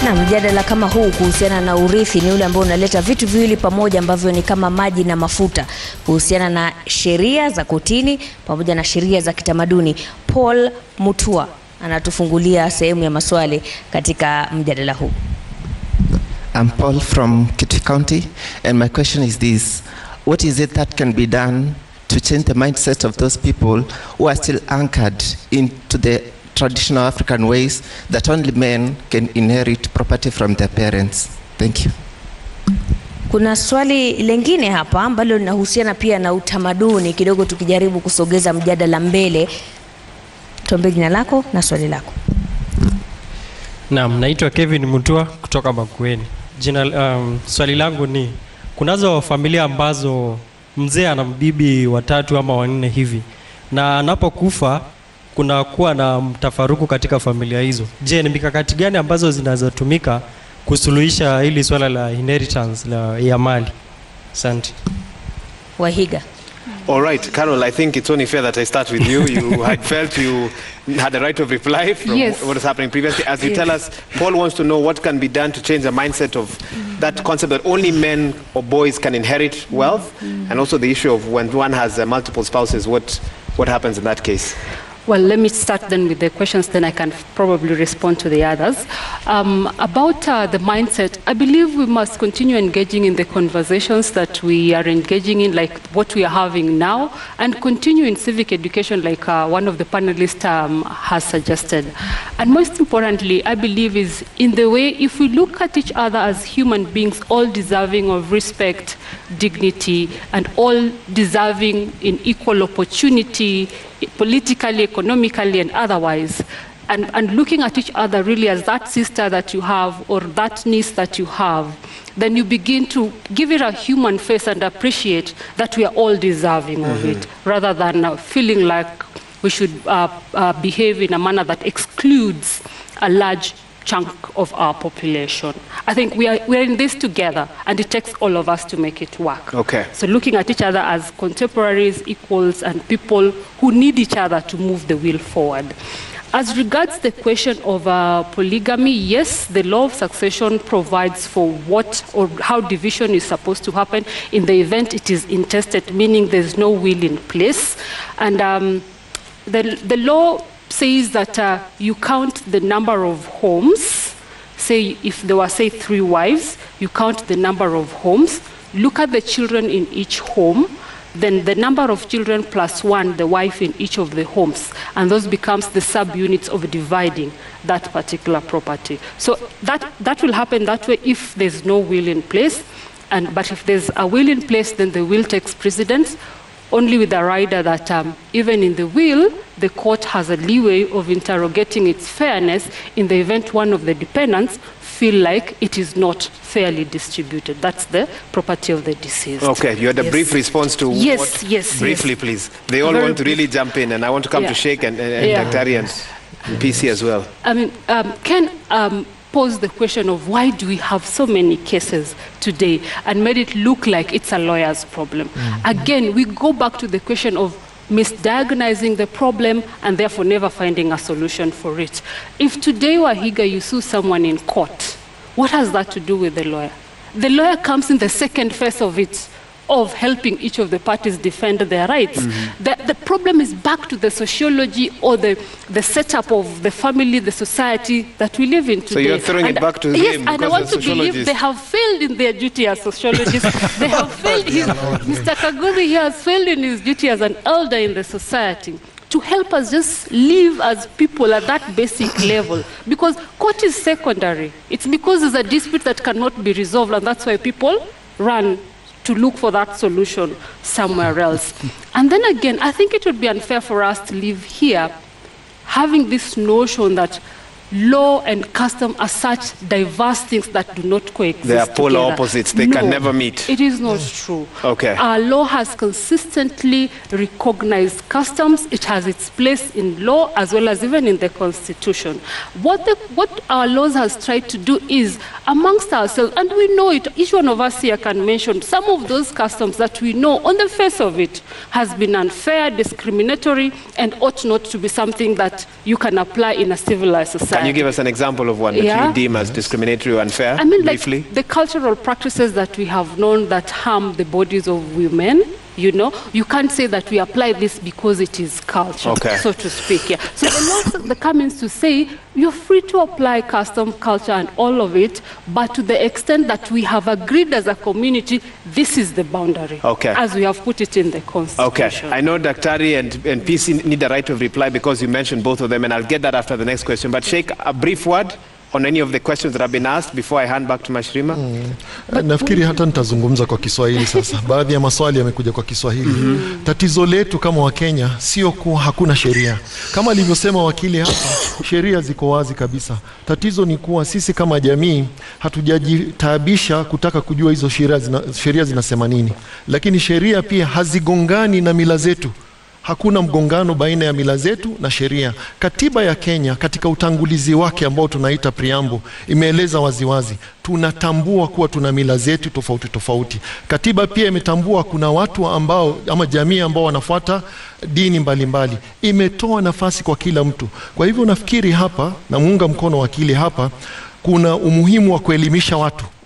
Na mjadala kama huu kuhusiana na urithi ni ule ambao unaleta vitu viwili pamoja ambavyo ni kama maji na mafuta, kuhusiana na sheria za kotini pamoja na sheria za kitamaduni. Paul Mutua anatufungulia sehemu ya maswali katika mjadala huu. I'm Paul from Kaguthi County, and my question is this: what is it that can be done to change the mindset of those people who are still anchored into the traditional African ways that only men can inherit property from their parents? Thank you. Kuna swali lingine hapa ambalo linahusiana pia na utamaduni kidogo, tukijaribu kusogeza mjadala mbele. Tuombe jina lako na swali lako. Naam, naitwa Kevin Mutua kutoka Makueni. Swali langu ni, kunazo familia ambazo mzee ana bibi watatu ama wanne hivi, na anapokufa kuna kuwa na mtafaruku katika familia hizo. Je, ni mikakati gani ambazo zinazotumika kusuluhisha hili swala la inheritance ya mali? Asante. Wahiga. All right, Carol, I think it's only fair that I start with you. You had felt you had the right of reply from what was happening previously. As you tell us, Paul wants to know what can be done to change the mindset of that concept that only men or boys can inherit wealth, and also the issue of when one has multiple spouses, what happens in that case? Well, let me start then with the questions, then I can probably respond to the others. About the mindset, I believe we must continue engaging in the conversations that we are engaging in, like what we are having now, and continue in civic education like one of the panelists has suggested. And most importantly, I believe is in the way, if we look at each other as human beings, all deserving of respect, dignity, and all deserving in equal opportunity, politically, economically, and otherwise, and looking at each other really as that sister that you have or that niece that you have, then you begin to give it a human face and appreciate that we are all deserving of it, rather than feeling like we should behave in a manner that excludes a large chunk of our population. I think we are in this together, and it takes all of us to make it work. Okay. So looking at each other as contemporaries, equals, and people who need each other to move the wheel forward. As regards the question of polygamy, yes, the law of succession provides for what or how division is supposed to happen in the event it is intestate, meaning there's no will in place. And the law says that you count the number of homes. Say if there were, say, 3 wives, you count the number of homes, look at the children in each home, then the number of children plus 1, the wife in each of the homes, and those becomes the subunits of dividing that particular property. So that will happen that way if there's no will in place, but if there's a will in place, then the will takes precedence, only with the rider that even in the will, the court has a leeway of interrogating its fairness in the event one of the dependents feel like it is not fairly distributed. That's the property of the deceased. Okay, you had a brief response to briefly, please. They all want to really jump in, and I want to come to Sheikh and Daktari and PC as well. I mean, can pose the question of why do we have so many cases today and made it look like it's a lawyer's problem. Again, we go back to the question of misdiagnosing the problem and therefore never finding a solution for it. If today, Wahiga, you sue someone in court, what has that to do with the lawyer? The lawyer comes in the second phase of it, of helping each of the parties defend their rights. The problem is back to the sociology or the setup of the family, the society that we live in today. So you're throwing it back to him. Yes, and I want to believe they have failed in their duty as sociologists. They have failed. Mr. Kaguthi here has failed in his duty as an elder in the society to help us just live as people at that basic level. Because court is secondary. It's because there's a dispute that cannot be resolved, and that's why people run to look for that solution somewhere else. And then again, I think it would be unfair for us to live here having this notion that law and custom are such diverse things that do not coexist. They are polar opposites. They can never meet. It is not true. Okay. Our law has consistently recognized customs. It has its place in law as well as even in the Constitution. What our laws has tried to do is, amongst ourselves, and we know it, each one of us here can mention some of those customs that we know on the face of it has been unfair, discriminatory, and ought not to be something that you can apply in a civilized society. Can you give us an example of one that you deem as discriminatory or unfair? I mean, briefly? like the cultural practices that we have known that harm the bodies of women. You know, you can't say that we apply this because it is culture, so to speak. Yeah. So the laws that come in to say you're free to apply custom, culture, and all of it, but to the extent that we have agreed as a community, this is the boundary, as we have put it in the Constitution. Okay. I know Daktari and PC need a right of reply because you mentioned both of them, and I'll get that after the next question. But Sheikh, a brief word on any of the questions that have been asked before I hand back to Mashrima? Nafikiri hata nitazungumza kwa Kiswahili sasa. Baadhi ya maswali yamekuja kwa Kiswahili. Tatizo letu kama Wakenya sio kuwa hakuna sheria. Kama alivyosema wakili hapa, sheria ziko wazi kabisa. Tatizo ni kuwa sisi kama jamii hatujajitaabisha kutaka kujua hizo sheria zinasema nini. Lakini sheria pia hazigongani na mila zetu. Hakuna mgongano baina ya mila zetu na sheria. Katiba ya Kenya katika utangulizi wake ambao tunaita preamble imeeleza waziwazi tunatambua kuwa tuna mila zetu tofauti tofauti. Katiba pia imetambua kuna watu ambao ama jamii ambao wanafuata dini mbalimbali. Imetoa nafasi kwa kila mtu. Kwa hivyo nafikiri hapa na muunga mkono wakili hapa kuna umuhimu wa kuelimisha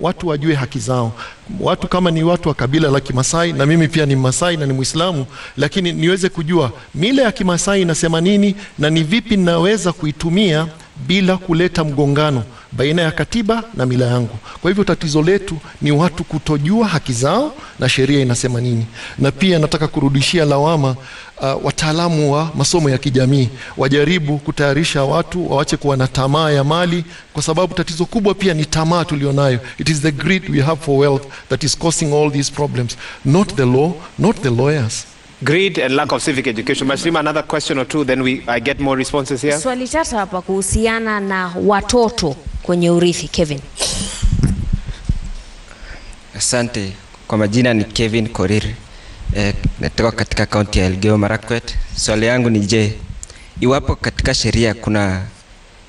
watu wajue haki zao. Watu kama ni watu wa kabila la Kimasai, na mimi pia ni Masai na ni Muislamu, lakini niweze kujua mila ya Kimasai inasema nini na ni vipi ninaweza kuitumia bila kuleta mgongano baina ya katiba na mila yangu. Kwa hivyo tatizo letu ni watu kutojua haki zao na sheria inasema nini. Na pia nataka kurudishia lawama wataalamu wa masomo ya kijamii wajaribu kutayarisha watu waache kuwa na tamaa ya mali, kwa sababu tatizo kubwa pia ni tamaa tulionayo. It is the greed we have for wealth that is causing all these problems, not the law, not the lawyers. Greed and lack of civic education. Mashrima, another question or two, then I get more responses here. Swali tatu hapa kuhusiana na watoto kwenye urithi. Kevin. Asante. Kwa majina ni Kevin Koriri. Natoka katika kaunti ya Elgeyo Marakwet. Swali yangu ni je, iwapo katika sheria kuna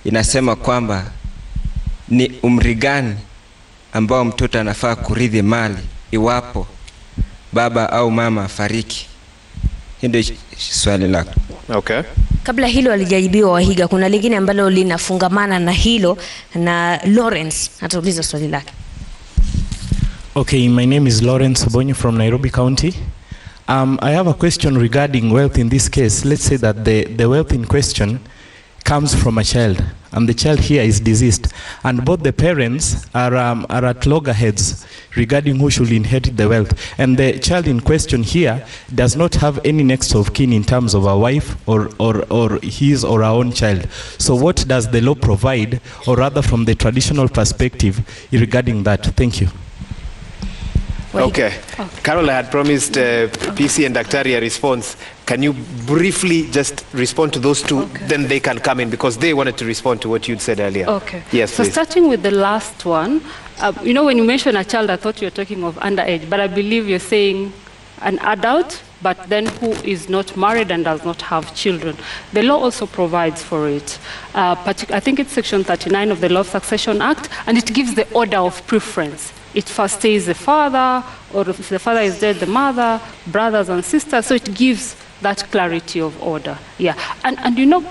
inasema kwamba ni umri gani ambao mtoto anafaa kurithi mali iwapo baba au mama fariki? Ndio swali lako. Okay. Kabla hilo alijajibiwa Wahiga, kuna lingine ambalo linafungamana na hilo, na Lawrence atauliza swali lake. Okay, my name is Lawrence Obonyi from Nairobi County. I have a question regarding wealth in this case. Let's say that the wealth in question comes from a child, and the child here is deceased, and both the parents are at loggerheads regarding who should inherit the wealth, and the child in question here does not have any next of kin in terms of a wife or his or her own child. So what does the law provide, or rather from the traditional perspective, regarding that? Thank you. Okay. Carol, I had promised PC and Daktari a response. Can you briefly just respond to those two? Then they can come in because they wanted to respond to what you'd said earlier. Okay. Yes, so please. Starting with the last one, you know, when you mention a child, I thought you were talking of underage, but I believe you're saying an adult, but then who is not married and does not have children. The law also provides for it. I think it's Section 39 of the Law of Succession Act, and it gives the order of preference. It first stays the father, or if the father is dead, the mother, brothers and sisters. So it gives that clarity of order. Yeah, and you know,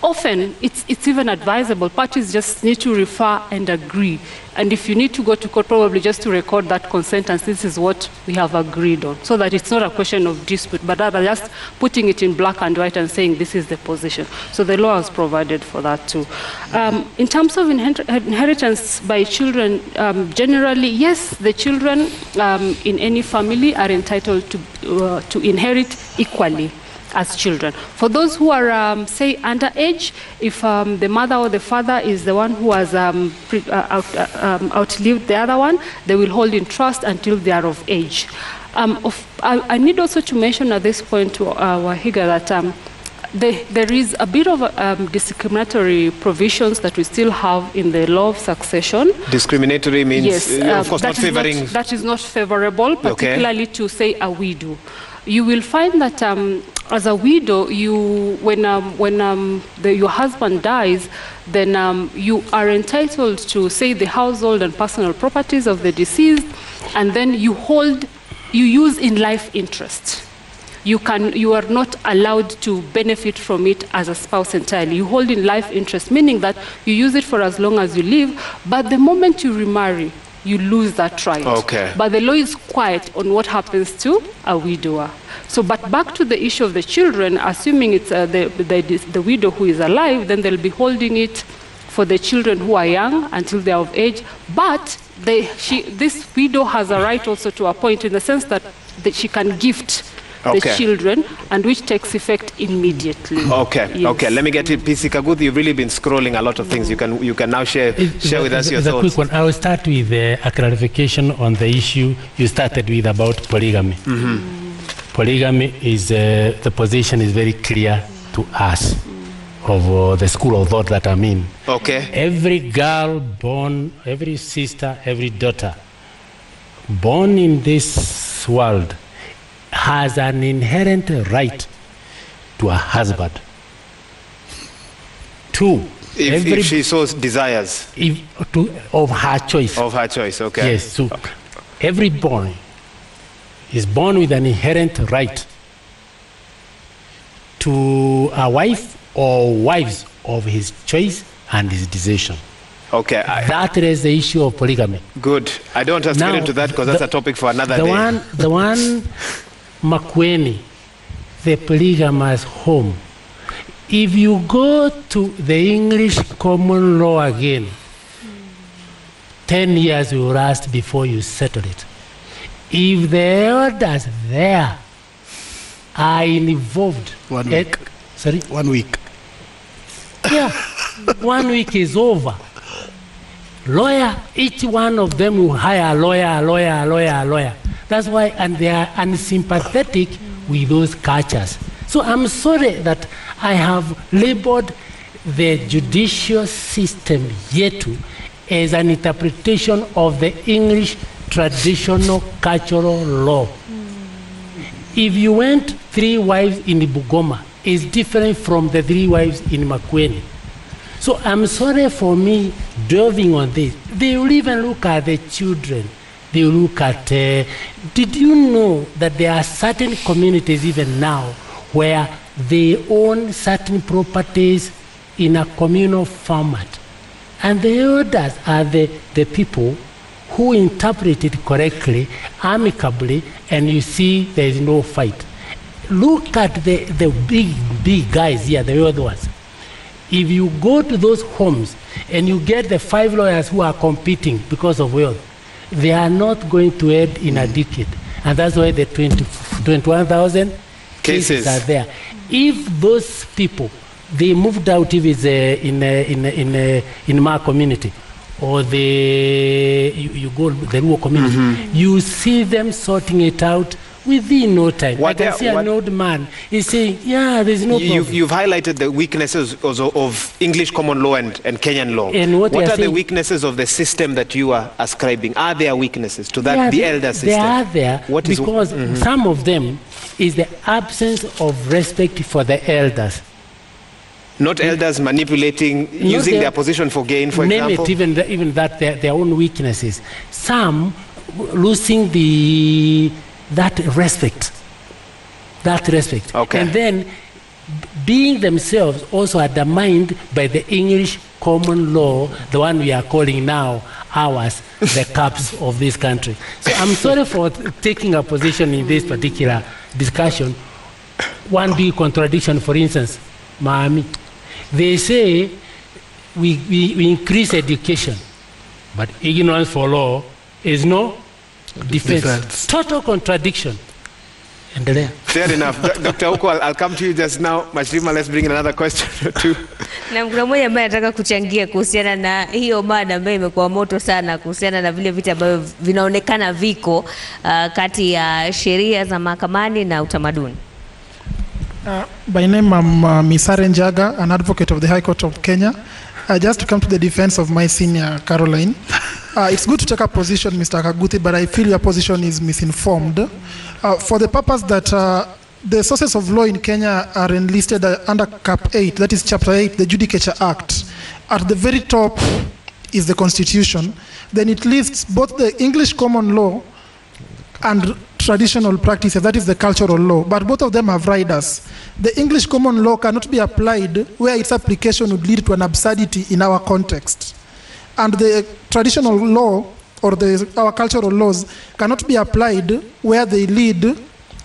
often it's even advisable. Parties just need to refer and agree. And if you need to go to court, probably just to record that consent, and this is what we have agreed on, so that it's not a question of dispute, but rather just putting it in black and white and saying this is the position. So the law has provided for that too. In terms of inheritance by children, generally, yes, the children in any family are entitled to inherit equally as children. For those who are, say, underage, if the mother or the father is the one who has outlived the other one, they will hold in trust until they are of age. I need also to mention at this point to Wahiga that there is a bit of discriminatory provisions that we still have in the law of succession. Discriminatory means, yes, of course, not favoring. That is not favorable, particularly to, say, a widow. You will find that as a widow, when your husband dies, then you are entitled to, say, the household and personal properties of the deceased, and then you use in life interest. you are not allowed to benefit from it as a spouse entirely. You hold in life interest, meaning that you use it for as long as you live, but the moment you remarry, you lose that right. Okay. But the law is quiet on what happens to a widower. So, but back to the issue of the children, assuming it's the widow who is alive, then they'll be holding it for the children who are young until they are of age. But this widow has a right also to appoint, in the sense that she can gift the children, and which takes effect immediately. Okay, yes. Okay. Let me get it. PC Kaguthi, you've really been scrolling a lot of things. You can now share with us your thoughts. A quick one. I will start with a clarification on the issue you started with about polygamy. Polygamy is the position is very clear to us of the school of thought that I'm in. Okay. Every girl born, every sister, every daughter born in this world has an inherent right to a husband. Two, if she so desires. Of her choice. Of her choice, okay. Yes, so every boy is born with an inherent right to a wife or wives of his choice and his decision. Okay. That is the issue of polygamy. Good. I don't want to get into that because that's a topic for another day. The one Makueni, the polygamous home. If you go to the English common law again, 10 years will last before you settle it. If the elders there are involved. 1 week. Sorry? 1 week. Yeah, 1 week is over. Lawyer, each one of them will hire a lawyer. That's why, and they are unsympathetic with those cultures. So I'm sorry that I have labeled the judicial system yet as an interpretation of the English traditional cultural law. If you went 3 wives in Bugoma, it's different from the 3 wives in Makueni. So I'm sorry for me delving on this. They will even look at the children. They will look at, did you know that there are certain communities even now where they own certain properties in a communal format? And the elders are the people who interpret it correctly, amicably, and you see there is no fight. Look at the big guys here, the old ones. If you go to those homes and you get the 5 lawyers who are competing because of wealth, they are not going to end in a decade. And that's why the 21,000 cases are there. If those people, they moved out, if it's in my community, or you go the rural community, you see them sorting it out within no time. I can see an old man is saying, yeah, there's no problem. You've highlighted the weaknesses also of English common law and Kenyan law. And what are the weaknesses of the system that you are ascribing? Are there weaknesses to that, the elder system? They are there because some of them is the absence of respect for the elders. Not elders manipulating, using their position for gain, for example? Name it, even that, their own weaknesses. Some losing that respect. Okay. And then being themselves also undermined by the English common law, the one we are calling now ours, the caps of this country. So I'm sorry for taking a position in this particular discussion. One big contradiction, for instance, Miami. They say we increase education, but ignorance for law is no defense. Total contradiction. Fair enough. Dr. Uko, I'll come to you just now. Mashirima, let's bring in another question or two. Na kuna mmoja ambaye anataka kuchangia kuhusiana na hiyo mada ambayo imekuwa moto sana kuhusiana na vile vitu ambavyo vinaonekana viko kati ya sheria za mahakamani na utamaduni. By name, I'm Misare Njaga, an advocate of the High Court of Kenya. Just to come to the defense of my senior, Caroline. It's good to take a position, Mr. Kaguthi, but I feel your position is misinformed. For the purpose that the sources of law in Kenya are enlisted under Cap 8, that is Chapter 8, the Judicature Act. At the very top is the Constitution. Then it lists both the English common law and traditional practices, that is the cultural law, but both of them have riders. The English common law cannot be applied where its application would lead to an absurdity in our context. And the traditional law or our cultural laws cannot be applied where they lead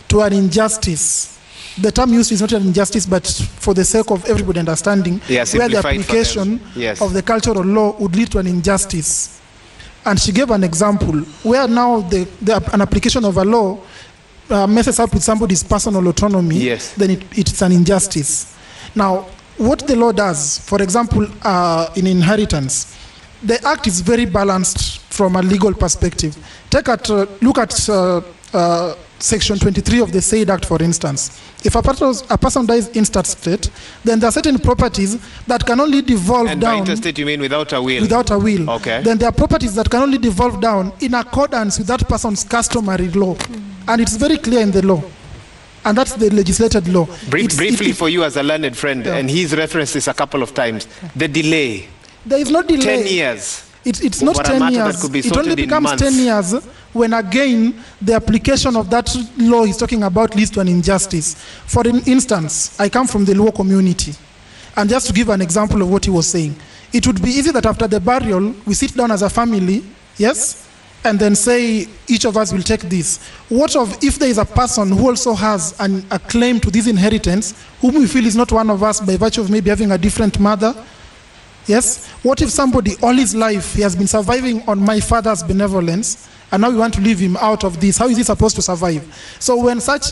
to an injustice. The term used is not an injustice, but for the sake of everybody understanding, where the application of the cultural law would lead to an injustice. And she gave an example where now an application of a law messes up with somebody's personal autonomy, then it's an injustice. Now, what the law does, for example, in inheritance, the act is very balanced from a legal perspective. Look at Section 23 of the said Act, for instance. If a person dies in state, then there are certain properties that can only devolve and down. And by interstate, you mean without a will? Without a will. Okay. Then there are properties that can only devolve down in accordance with that person's customary law. And it's very clear in the law. And that's the legislated law. Briefly for you as a learned friend, and he's referenced this a couple of times, the delay. There is no delay. 10 years. It's not 10 years. It only becomes 10 years when, again, the application of that law he's talking about leads to an injustice. For instance, I come from the Luo community. And just to give an example of what he was saying, it would be easy that after the burial, we sit down as a family, yes, and then say, each of us will take this. What of if there is a person who also has a claim to this inheritance, whom we feel is not one of us by virtue of maybe having a different mother? Yes? What if somebody all his life he has been surviving on my father's benevolence, and now we want to leave him out of this? How is he supposed to survive? So when such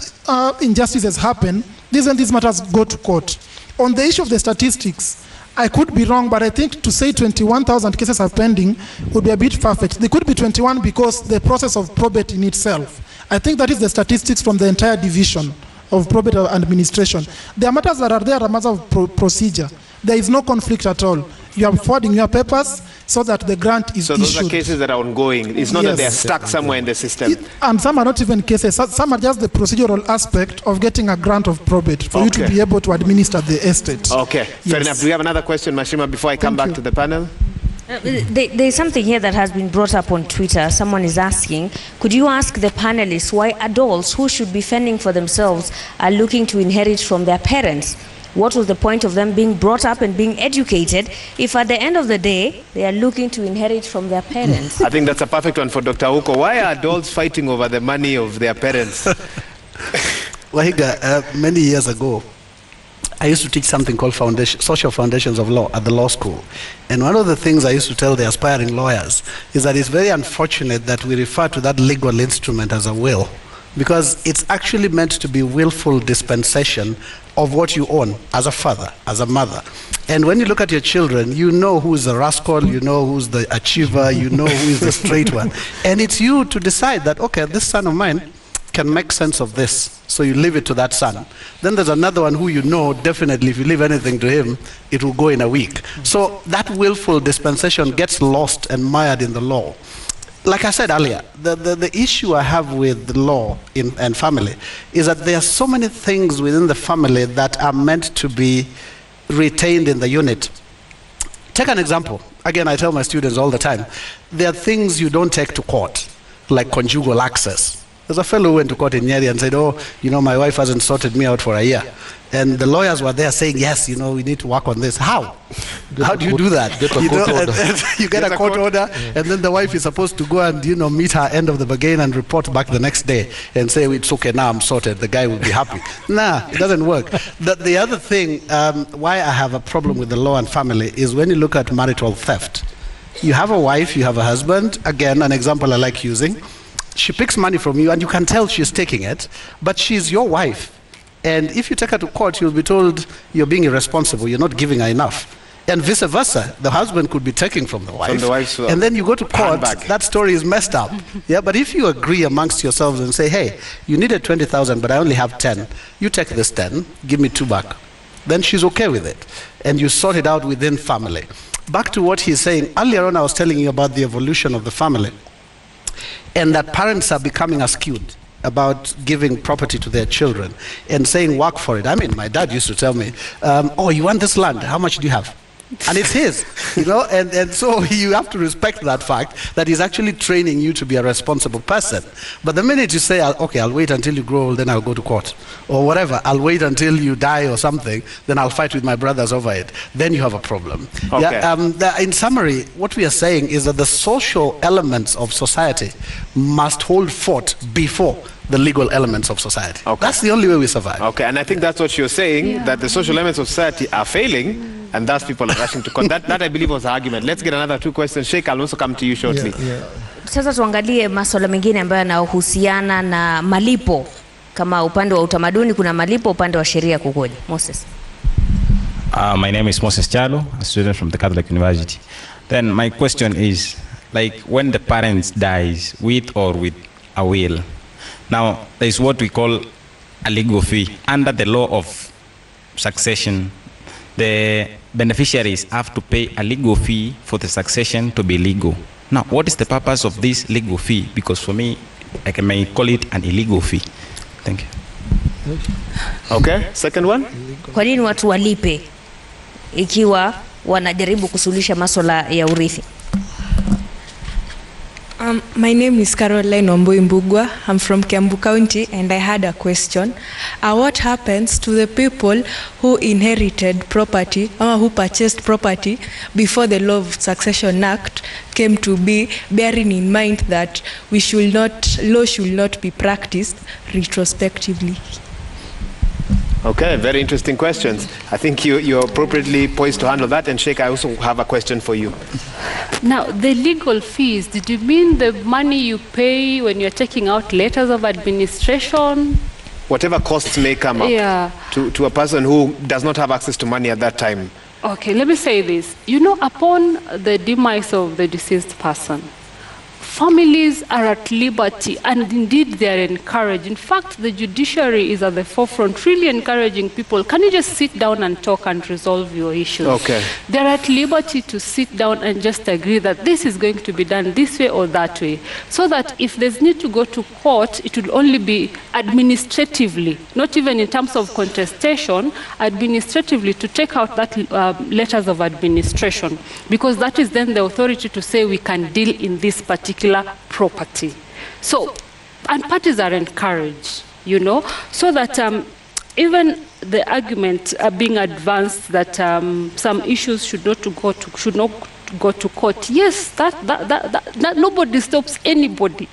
injustices happen, these matters go to court. On the issue of the statistics, I could be wrong, but I think to say 21,000 cases are pending would be a bit far-fetched. They could be 21 because the process of probate in itself. I think that is the statistics from the entire division of probate administration. There are matters that are there as a matter of procedure. There is no conflict at all. You are forwarding your papers so that the grant is issued. So those are cases that are ongoing. It's not that they are stuck somewhere in the system. And some are not even cases. Some are just the procedural aspect of getting a grant of probate for you to be able to administer the estate. Okay, fair enough. Do we have another question, Mashima, before I come back to the panel? There's something here that has been brought up on Twitter. Someone is asking, could you ask the panelists why adults who should be fending for themselves are looking to inherit from their parents? What was the point of them being brought up and being educated if at the end of the day they are looking to inherit from their parents? I think that's a perfect one for Dr. Uko. Why are adults fighting over the money of their parents? Wahiga, many years ago, I used to teach something called Social Foundations of Law at the law school. And one of the things I used to tell the aspiring lawyers is that it's very unfortunate that we refer to that legal instrument as a will, because it's actually meant to be willful dispensation of what you own as a father, as a mother. And when you look at your children, you know who's the rascal, you know who's the achiever, you know who is the straight one. And it's you to decide that, okay, this son of mine can make sense of this. So you leave it to that son. Then there's another one who you know definitely if you leave anything to him, it will go in a week. So that willful dispensation gets lost and mired in the law. Like I said earlier, the issue I have with the law and family is that there are so many things within the family that are meant to be retained in the unit. Take an example. Again, I tell my students all the time, there are things you don't take to court, like conjugal access. There's a fellow who went to court in Nyeri and said, oh, you know, my wife hasn't sorted me out for a year. And the lawyers were there saying, yes, you know, we need to work on this. How? How do you do that? You get a court order, and then the wife is supposed to go and, you know, meet her end of the bargain and report back the next day and say, it's okay, now I'm sorted. The guy will be happy. Nah, it doesn't work. The other thing, why I have a problem with the law and family is when you look at marital theft. You have a wife, you have a husband. Again, an example I like using. She picks money from you, and you can tell she's taking it, but she's your wife. And if you take her to court, you'll be told you're being irresponsible, you're not giving her enough. And vice versa, the husband could be taking from the wife. And then you go to court, that story is messed up. Yeah, but if you agree amongst yourselves and say, hey, you needed 20,000, but I only have 10. You take this 10, give me 2 back. Then she's okay with it. And you sort it out within family. Back to what he's saying, earlier on I was telling you about the evolution of the family. And that parents are becoming askewed about giving property to their children and saying work for it. I mean, my dad used to tell me, oh, you want this land? How much do you have? And it's his, you know, and so you have to respect that fact that he's actually training you to be a responsible person. But the minute you say, okay, I'll wait until you grow old, then I'll go to court, or whatever, I'll wait until you die or something, then I'll fight with my brothers over it, then you have a problem. Okay. Yeah, in summary, what we are saying is that the social elements of society must hold fort before the legal elements of society. Okay. That's the only way we survive. Okay, and I think that's what you're saying, that the social elements of society are failing, and thus people are rushing to court. That I believe was the argument. Let's get another 2 questions. Sheikh, I'll also come to you shortly. Sasa tuangalie masuala mengine ambayo yanahusiana na malipo. Kama upande wa utamaduni kuna malipo, upande wa sheria kukoje? Moses. My name is Moses Chalo, a student from the Catholic University. Then my question is, like when the parents dies with or with a will, now there is what we call a legal fee. Under the law of succession, the beneficiaries have to pay a legal fee for the succession to be legal. Now, what is the purpose of this legal fee? Because for me, I may call it an illegal fee. Thank you. Okay, second one. Kwa nini watu walipe ikiwa wanajaribu kusuluhisha masuala ya urithi? My name is Caroline Omboi Mbugwa. I'm from Kiambu County, and I had a question. What happens to the people who inherited property or who purchased property before the Law of Succession Act came to be, bearing in mind that law should not be practiced retrospectively? Okay, very interesting questions. I think you're appropriately poised to handle that. And Sheikh, I also have a question for you. Now, the legal fees, did you mean the money you pay when you're taking out letters of administration? Whatever costs may come up to a person who does not have access to money at that time. Okay, let me say this. You know, upon the demise of the deceased person, families are at liberty, and indeed they are encouraged. In fact, the judiciary is at the forefront, really encouraging people. Can you just sit down and talk and resolve your issues? Okay. They're at liberty to sit down and just agree that this is going to be done this way or that way, so that if there's need to go to court, it will only be administratively, not even in terms of contestation, administratively to take out that letters of administration, because that is then the authority to say we can deal in this particular property. So, and parties are encouraged, you know, so that even the argument being advanced that some issues should not go to court. Yes, that nobody stops anybody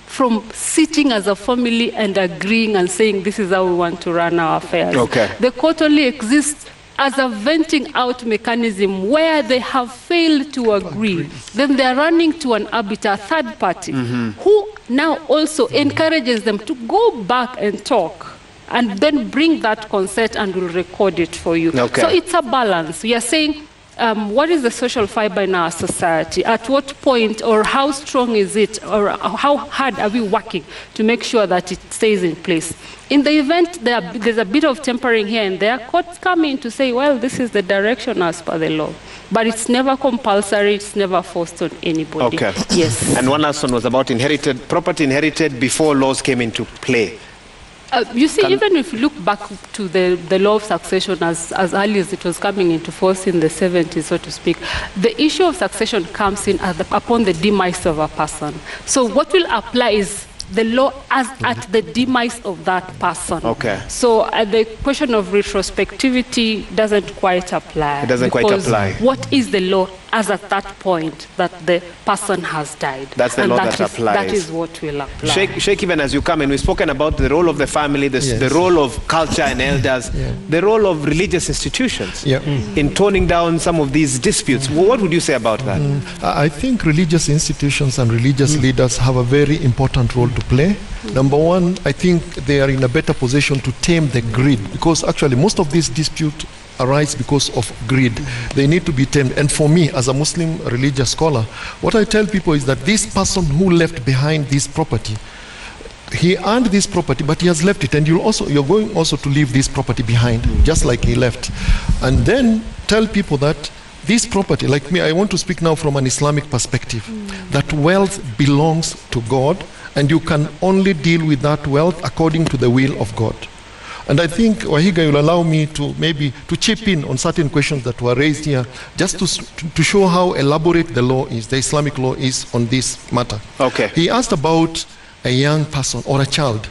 from sitting as a family and agreeing and saying this is how we want to run our affairs. Okay. The court only exists as a venting out mechanism where they have failed to agree. Then they are running to an arbiter, a third party, who now also encourages them to go back and talk and then bring that consent and will record it for you. Okay. So it's a balance. We are saying, what is the social fiber in our society? At what point or how strong is it, or how hard are we working to make sure that it stays in place? In the event there's a bit of tempering here and there, courts come in to say, well, this is the direction as per the law. But it's never compulsory, it's never forced on anybody. Okay. Yes. And one last one was about property inherited before laws came into play. You see, even if you look back to the law of succession as early as it was coming into force in the 70s, so to speak, the issue of succession comes in upon the demise of a person. So what will apply is the law as at the demise of that person. Okay. So the question of retrospectivity doesn't quite apply. It doesn't quite apply. What is the law as at that point that the person has died? That's the law that applies. That is what will apply. Sheikh, even as you come in, we've spoken about the role of the family, the role of culture and elders, the role of religious institutions in toning down some of these disputes. What would you say about that? I think religious institutions and religious leaders have a very important role to play. Number one, I think they are in a better position to tame the greed, because actually most of these disputes arise because of greed. They need to be tamed. And for me, as a Muslim religious scholar, what I tell people is that this person who left behind this property, he earned this property, but he has left it, and you're going also to leave this property behind, just like he left. And then tell people that this property, like me, I want to speak now from an Islamic perspective, that wealth belongs to God, and you can only deal with that wealth according to the will of God. And I think Wahiga will allow me to maybe to chip in on certain questions that were raised here, just to show how elaborate the law is, the Islamic law is on this matter. Okay. He asked about a young person or a child.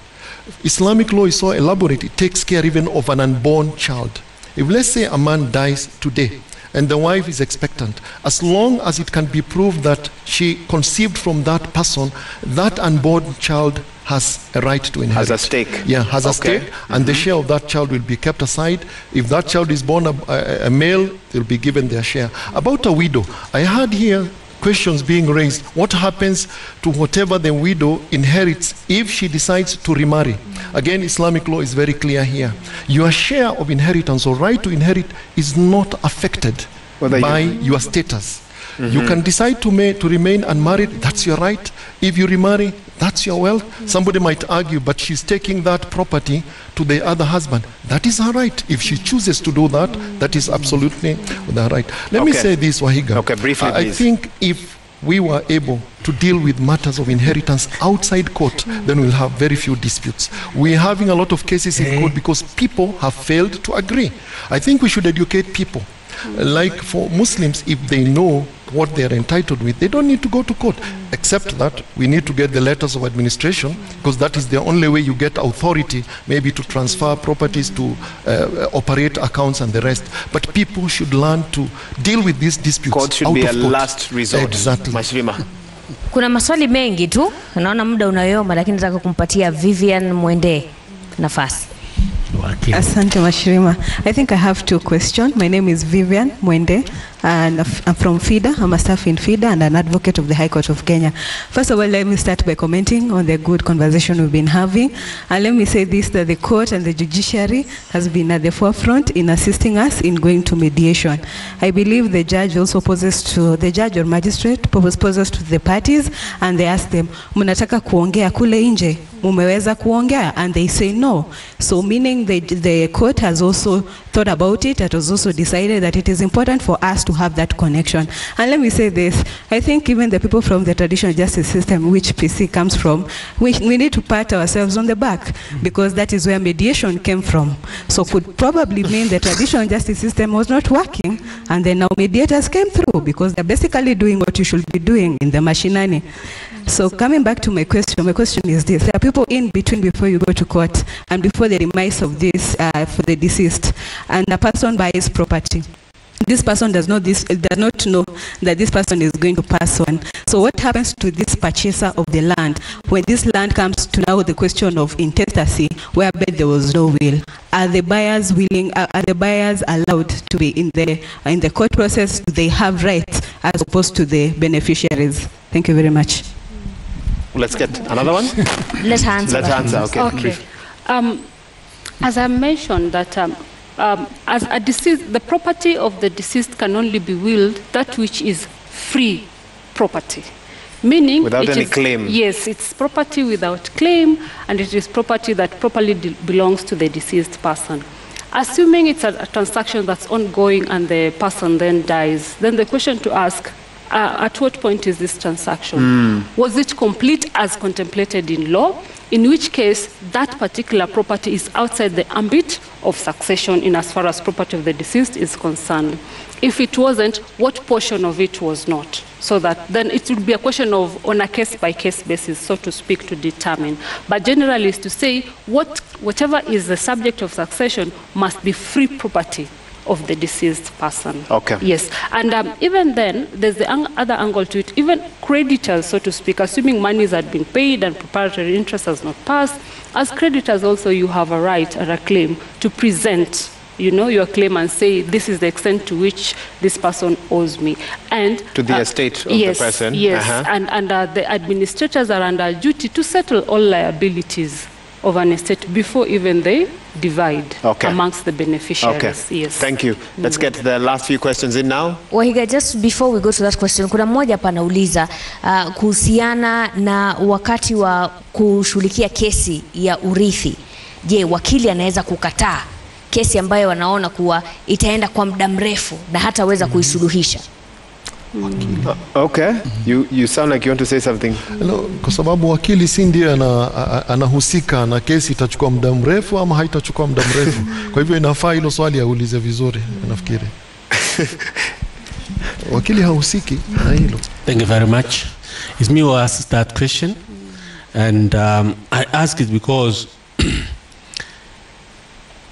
Islamic law is so elaborate, it takes care even of an unborn child. If let's say a man dies today, and the wife is expectant, as long as it can be proved that she conceived from that person, that unborn child has a right to inherit. Has a stake. Yeah, has a stake, and the share of that child will be kept aside. If that child is born a male, they'll be given their share. About a widow, I heard here questions being raised. What happens to whatever the widow inherits if she decides to remarry? Again, Islamic law is very clear here. Your share of inheritance or right to inherit is not affected by your status. You can decide to remain unmarried, that's your right. If you remarry, that's your wealth. Somebody might argue, but she's taking that property to the other husband. That is her right. If she chooses to do that, that is absolutely her right. Let me say this, Wahiga. Okay, briefly, I think if we were able to deal with matters of inheritance outside court, then we'll have very few disputes. We're having a lot of cases in court because people have failed to agree. I think we should educate people. Like for Muslims, if they know what they are entitled with, they don't need to go to court, except that we need to get the letters of administration, because that is the only way you get authority, maybe to transfer properties, to operate accounts and the rest. But people should learn to deal with these disputes. Court should be a last resort. Exactly. Mashirima. Kuna maswali mengi tu, naona muda unayoma, lakini nataka kumpatia Vivian Mwende nafasi. Asante Mashirima. I think I have two questions. My name is Vivian Mwende, and I'm from FIDA. I'm a staff in FIDA and an advocate of the High Court of Kenya. First of all, let me start by commenting on the good conversation we've been having. And let me say this, that the court and the judiciary has been at the forefront in assisting us in going to mediation. I believe the judge also poses to, the judge or magistrate poses to the parties, and they ask them, mnataka kuongea kule nje? Mumeweza kuongea? And they say no. So meaning the court has also thought about it. It has also decided that it is important for us to have that connection. And let me say this, I think even the people from the traditional justice system, which PC comes from, we need to pat ourselves on the back, because that is where mediation came from. So could probably mean the traditional justice system was not working, and then now mediators came through, because they're basically doing what you should be doing in the machinani. So coming back to my question is this. There are people in between before you go to court and before the demise of this for the deceased, and a person buys property. This person does not know that this person is going to pass on. So what happens to this purchaser of the land when this land comes to now the question of intestacy, whereby there was no will? Are the buyers willing? Are the buyers allowed to be in the court process? Do they have rights as opposed to the beneficiaries? Thank you very much. Let's get another one. Let's answer. Okay. As I mentioned that as a deceased, the property of the deceased can only be willed that which is free property, meaning without any claim. Yes, it's property without claim, and it is property that properly belongs to the deceased person. Assuming it's a transaction that's ongoing and the person then dies, then the question to ask, at what point is this transaction? Was it complete as contemplated in law? In which case, that particular property is outside the ambit of succession in as far as property of the deceased is concerned. If it wasn't, what portion of it was not? So that then it would be a question of on a case-by-case basis, so to speak, to determine. But generally is to say, whatever is the subject of succession must be free property of the deceased person. Okay. Yes, and even then, there's the other angle to it. Even creditors, so to speak, assuming monies had been paid and preparatory interest has not passed, as creditors also you have a right or a claim to present, your claim and say, this is the extent to which this person owes me. And to the estate of the person. Yes, and the administrators are under duty to settle all liabilities of an estate before even they divide amongst the beneficiaries. Okay. Yes. Thank you. Let's get the last few questions in now. Wahiga, just before we go to that question, kuna mmoja hapa anauliza kuhusiana na wakati wa kushughulikia kesi ya urithi. Je, wakili anaweza kukataa kesi ambayo wanaona kuwa itaenda kwa muda mrefu na hataweza kuisuluhisha? Okay, you sound like you want to say something. No, kwa sababu wakili si ndiye anahusika na kesi itachukua muda mrefu ama haitachukua muda mrefu. Kwa hivyo inafaa hilo swali aulize vizuri, nafikiri. Wakili hahusiki na hilo. Thank you very much. It's me who asked that question, and I ask it because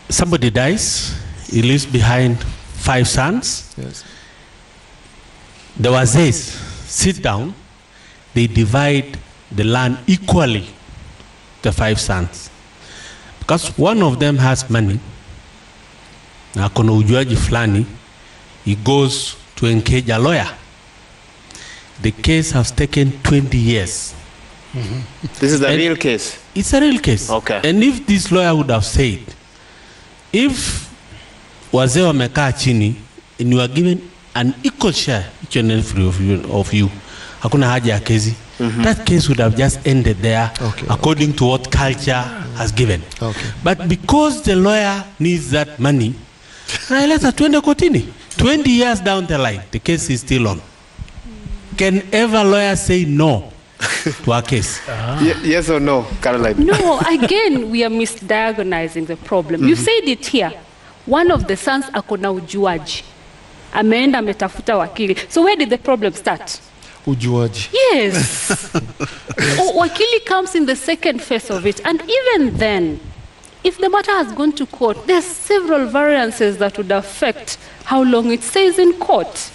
somebody dies, he leaves behind 5 sons. Yes. The Wazees sit down, they divide the land equally, the 5 sons. Because one of them has money, na kuna ujuaji fulani, he goes to engage a lawyer. The case has taken 20 years. This is a real case? It's a real case. Okay. And if this lawyer would have said, if wazee wamekaa chini and you are given an equal share, each and every of you, hakuna haja ya kesi, that case would have just ended there, according to what culture has given. But because the lawyer needs that money, let's tuende kotini. 20 years down the line, the case is still on. Can ever lawyer say no to a case? Yes or no, Caroline? No, again, we are misdiagnosing the problem. You said it here. One of the sons akona ujuaji. Ameenda ametafuta wakili. So where did the problem start? Ujuaji. Yes. Wakili comes in the second phase of it. And even then, if the matter has gone to court, there's several variances that would affect how long it stays in court.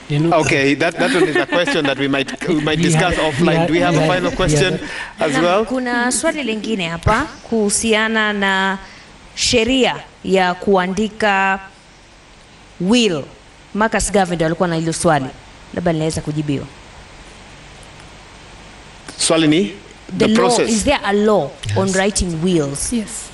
Okay, that one is a question that we might discuss offline. Do we have a final question as well? Kuna swali lingine hapa kuhusiana na sheria ya kuandika will. Marcus Gavin alikuwa na hilo swali. Labda linaweza kujibiwa. Swali ni the process. Law, is there a law on writing wills? Yes.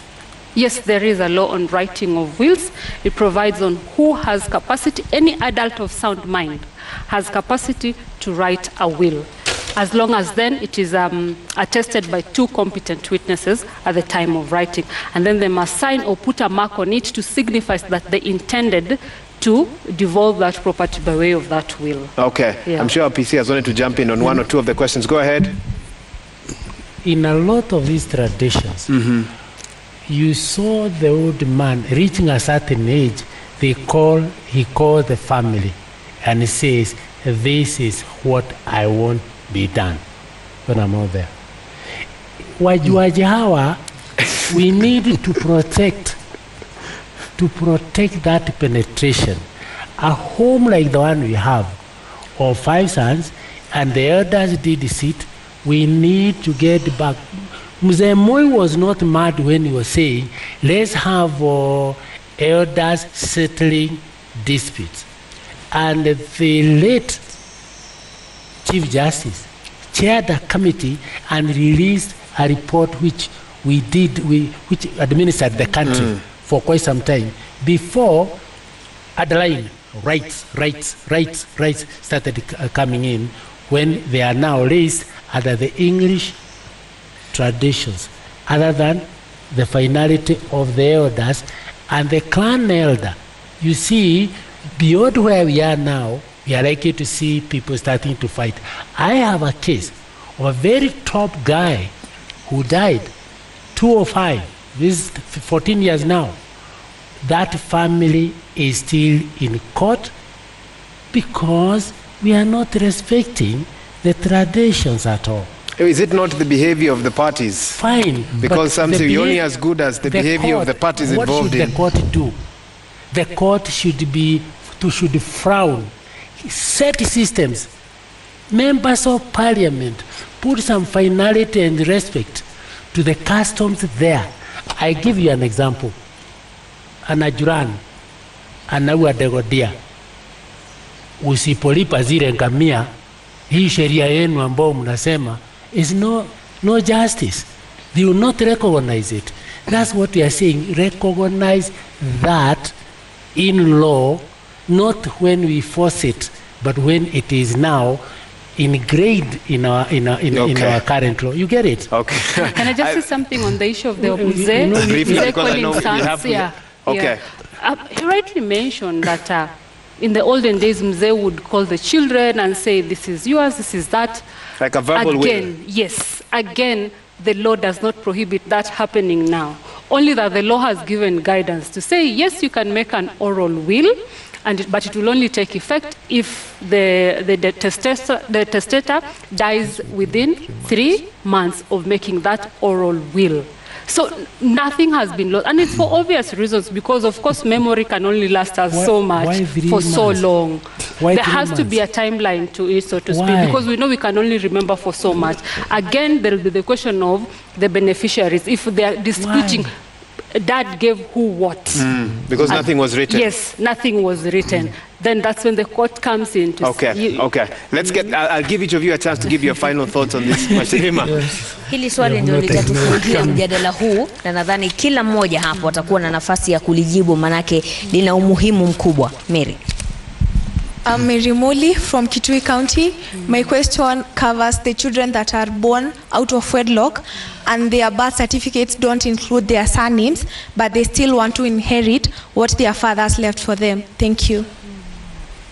Yes, there is a law on writing of wills. It provides on who has capacity. Any adult of sound mind has capacity to write a will, as long as then it is attested by 2 competent witnesses at the time of writing. And then they must sign or put a mark on it to signify that they intended to devolve that property by way of that will. Okay. Yeah. I'm sure our PC has wanted to jump in on 1 or 2 of the questions. Go ahead. In a lot of these traditions, you saw the old man reaching a certain age, he calls the family and he says, this is what I want be done when I'm out there. Wajuaji hawa, we need to protect that penetration. A home like the one we have, of 5 sons, and the elders did sit, we need to get back. Mzee Moi was not mad when he was saying, let's have elders settling disputes. And the late Chief Justice chaired a committee and released a report which which administered the country for quite some time before Adeline rights started coming in, when they are now raised under the English traditions, other than the finality of the elders and the clan elder. You see, beyond where we are now, we are likely to see people starting to fight. I have a case of a very top guy who died, 205, this is 14 years now. That family is still in court because we are not respecting the traditions at all. Is it not the behavior of the parties? Fine. Because something only as good as the behavior of the parties involved in. What should the court do? The court should frown, set systems. Members of parliament put some finality and respect to the customs there. I give you an example. Anajuran, anaua degodia. Usipolipa zile ngamia, hii sheria yenu ambao mnasema is no justice. They will not recognize it. That's what we are saying. Recognize that in law, not when we force it, but when it is now ingrained in our current law. You get it? Okay. Can I just say something on the issue of the Obuze? Briefly, because I know you have to. Yeah. Okay. Yeah. He rightly mentioned that In the olden days, Mzee would call the children and say, this is yours, this is that. Like a verbal will. Yes. Again, the law does not prohibit that happening now. Only that the law has given guidance to say, yes, you can make an oral will, but it will only take effect if the testator dies within 3 months of making that oral will. So nothing has been lost, and it's for obvious reasons, because of course memory can only last us so much for so long. There has to be a timeline to it, so to speak, because we know we can only remember for so much. Again, there will be the question of the beneficiaries. If they are disputing, dad gave who what? Because nothing was written. Yes, nothing was written. Then that's when the court comes in to Okay. Let's get, I'll give each of you a chance to give your final thoughts on this. Mashirima. Hili swali ndio litatufungia mjadala huu, na nadhani kila mmoja hapo atakuwa na nafasi ya kulijibu, manake lina umuhimu mkubwa. Mary. I'm Mary Moli from Kitui County. My question covers the children that are born out of wedlock and their birth certificates don't include their surnames, but they still want to inherit what their fathers left for them. Thank you.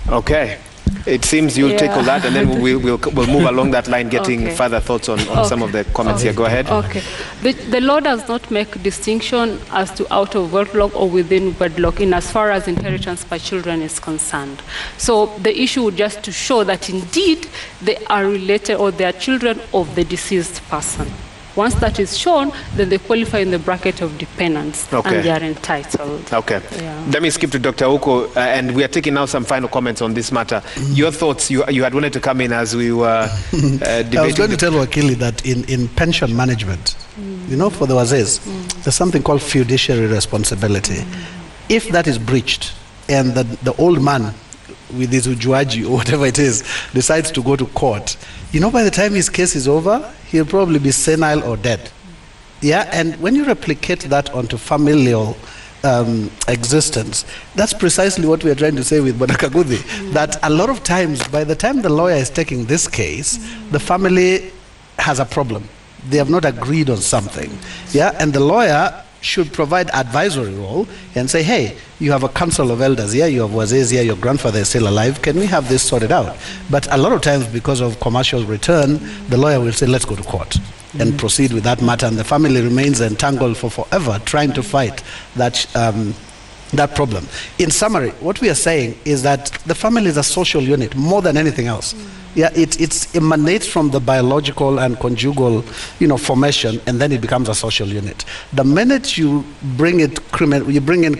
Okay. It seems you'll tackle that, and then we'll move along that line, getting further thoughts on some of the comments here. Go ahead. Okay. The law does not make distinction as to out of wedlock or within wedlock in as far as inheritance by children is concerned. So the issue would just to show that indeed they are related or they are children of the deceased person. Once that is shown, then they qualify in the bracket of dependents, and they are entitled. Okay. Let me skip to Dr. Uko, and we are taking now some final comments on this matter. Your thoughts, you had wanted to come in as we were debating. I was going to tell Wakili that in pension management, you know, for the wazes, there's something called fiduciary responsibility. If that is breached, and the old man with his ujuaji or whatever it is decides to go to court, you know, by the time his case is over, he'll probably be senile or dead. Yeah, and when you replicate that onto familial existence, that's precisely what we are trying to say with Bwana Kaguthi, that a lot of times, by the time the lawyer is taking this case, the family has a problem. They have not agreed on something. Yeah, and the lawyer should provide advisory role and say, hey, you have a council of elders here, you have wazes here, your grandfather is still alive, can we have this sorted out? But a lot of times, because of commercial return, the lawyer will say, let's go to court and proceed with that matter, and the family remains entangled for forever trying to fight that problem. In summary, what we are saying is that the family is a social unit more than anything else. Yeah, it emanates from the biological and conjugal, formation, and then it becomes a social unit. The minute you bring in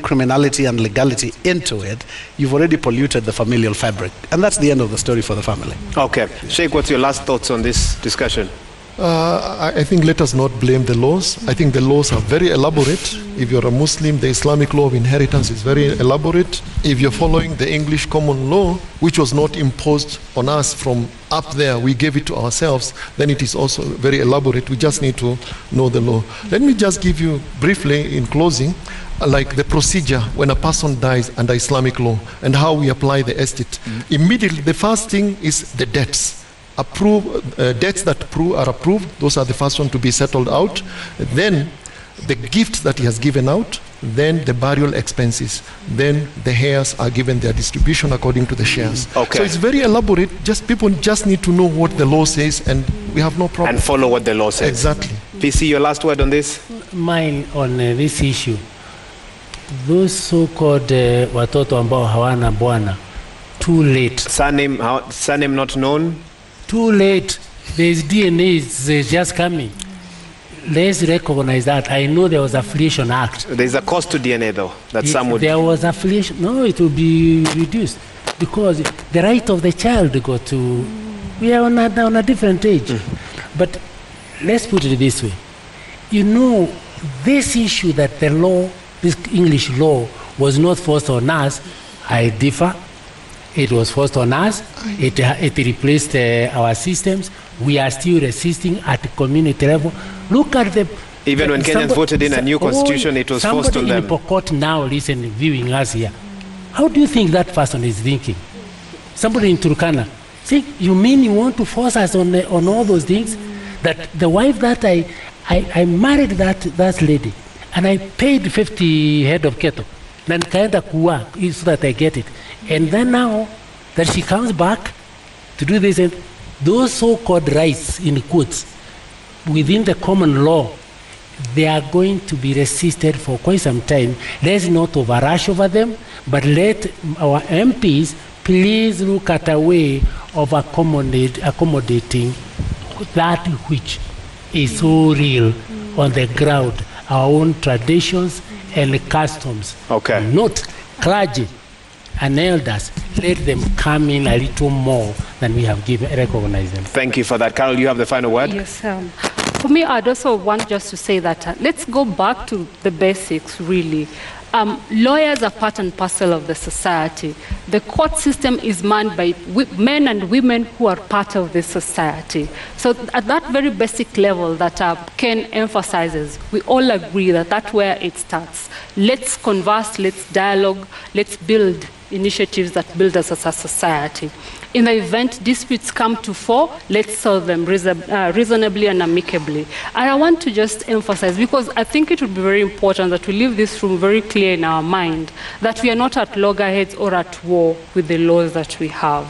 criminality and legality into it, you've already polluted the familial fabric, and that's the end of the story for the family. Okay, Sheikh, what's your last thoughts on this discussion? I think let us not blame the laws. I think the laws are very elaborate. If you're a Muslim, the Islamic law of inheritance is very elaborate. If you're following the English common law, which was not imposed on us from up there, we gave it to ourselves, then it is also very elaborate. We just need to know the law. Let me just give you briefly in closing, like the procedure when a person dies under Islamic law and how we apply the estate. Immediately, the first thing is the debts. Debts that are approved, those are the first one to be settled out. Then the gifts that he has given out, then the burial expenses, then the heirs are given their distribution according to the shares. Okay. So it's very elaborate. People just need to know what the law says, and we have no problem. And follow what the law says. Exactly. PC, your last word on this? Mine on this issue. Those so-called watoto ambao hawana bwana, too late. Surname not known? Too late. There's DNA is just coming. Let's recognize that. I know there was Affiliation Act. There's a cost to DNA though, that some would... There was affiliation. No, it will be reduced because the right of the child got to... We are on a different age. But let's put it this way. This issue that the law, this English law, was not forced on us, I differ. It was forced on us. It replaced our systems. We are still resisting at the community level. Look at the... Even when Kenyans voted in a new constitution, it was forced on them. Somebody in Pokot now listening, viewing us here. How do you think that person is thinking? Somebody in Turkana. See, you mean you want to force us on all those things? That the wife that I married that lady, and I paid 50 head of cattle. na nikaenda kuwa so that I get it. And then now that she comes back to do this, and those so-called rights in quotes within the common law, they are going to be resisted for quite some time. Let's not overrush over them, but let our MPs please look at a way of accommodating that which is so real on the ground, our own traditions and customs. Okay. Not clergy and elders. Let them come in a little more than we have recognized them. Thank you for that. Carol, you have the final word. Yes. For me, I'd also want just to say that let's go back to the basics, really. Lawyers are part and parcel of the society. The court system is manned by men and women who are part of the society. So at that very basic level that Ken emphasizes, we all agree that that's where it starts. Let's converse, let's dialogue, let's build initiatives that build us as a society. In the event disputes come to fore, let's solve them reasonably and amicably. And I want to just emphasize, because I think it would be very important that we leave this room very clear in our mind, that we are not at loggerheads or at war with the laws that we have.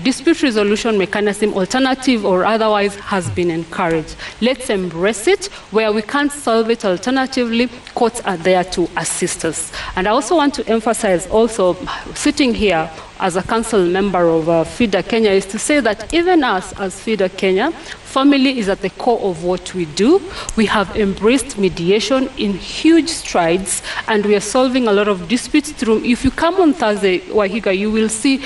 Dispute resolution mechanism, alternative or otherwise, has been encouraged. Let's embrace it. Where we can't solve it alternatively, courts are there to assist us. And I also want to emphasize also, sitting here as a council member of FIDA Kenya, is to say that even us as FIDA Kenya, family is at the core of what we do. We have embraced mediation in huge strides, and we are solving a lot of disputes through. If you come on Thursday, Wahiga, you will see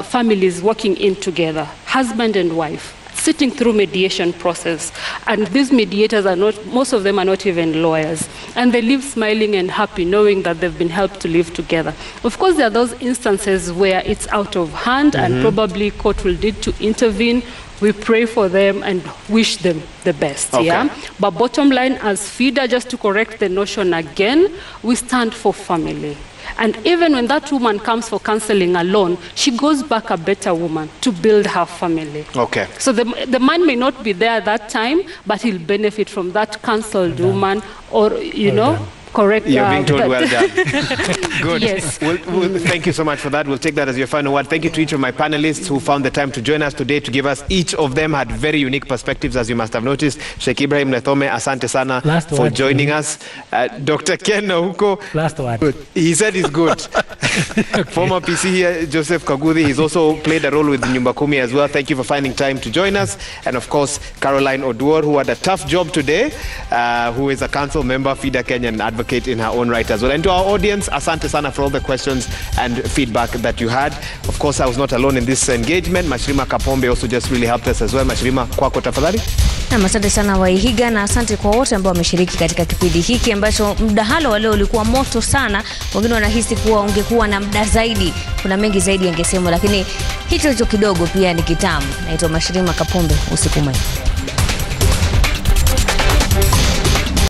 families working in together, husband and wife, sitting through mediation process. And these mediators are not, most of them are not even lawyers. And they live smiling and happy, knowing that they've been helped to live together. Of course, there are those instances where it's out of hand and probably court will need to intervene. We pray for them and wish them the best. Okay. Yeah? But bottom line, as FIDA, just to correct the notion again, we stand for family. And even when that woman comes for counseling alone, she goes back a better woman to build her family. Okay. So the man may not be there at that time, but he'll benefit from that counseled woman, or, you know, correct. You're being told well done. Good. Yes. Thank you so much for that. We'll take that as your final word. Thank you to each of my panelists who found the time to join us today to give us. Each of them had very unique perspectives, as you must have noticed. Sheikh Ibrahim Nethome, asante sana for joining us. Dr. Ken Nahuko. Last word. Good. He said he's good. Former PC here, Joseph Kaguthi. He's also played a role with Nyumba Kumi as well. Thank you for finding time to join us. And of course, Caroline Oduor, who had a tough job today, who is a council member, FIDA Kenya, and advocate in her own right as well. And to our audience, asante sana for all the questions and feedback that you had. Of course, I was not alone in this engagement. Mashirima Kapombe also just really helped us as well. Mashirima, kwako tafadhali. Na asante sana Waihiga, na asante kwa wote ambao wameshiriki katika kipindi hiki ambacho mdahalo wa leo ulikuwa moto sana. Wengine wanahisi kuwa ungekuwa na muda zaidi, kuna mengi zaidi yangesemwa, lakini hicho kidogo pia ni kitamu. Naitwa Mashirima Kapombe, usiku mwema.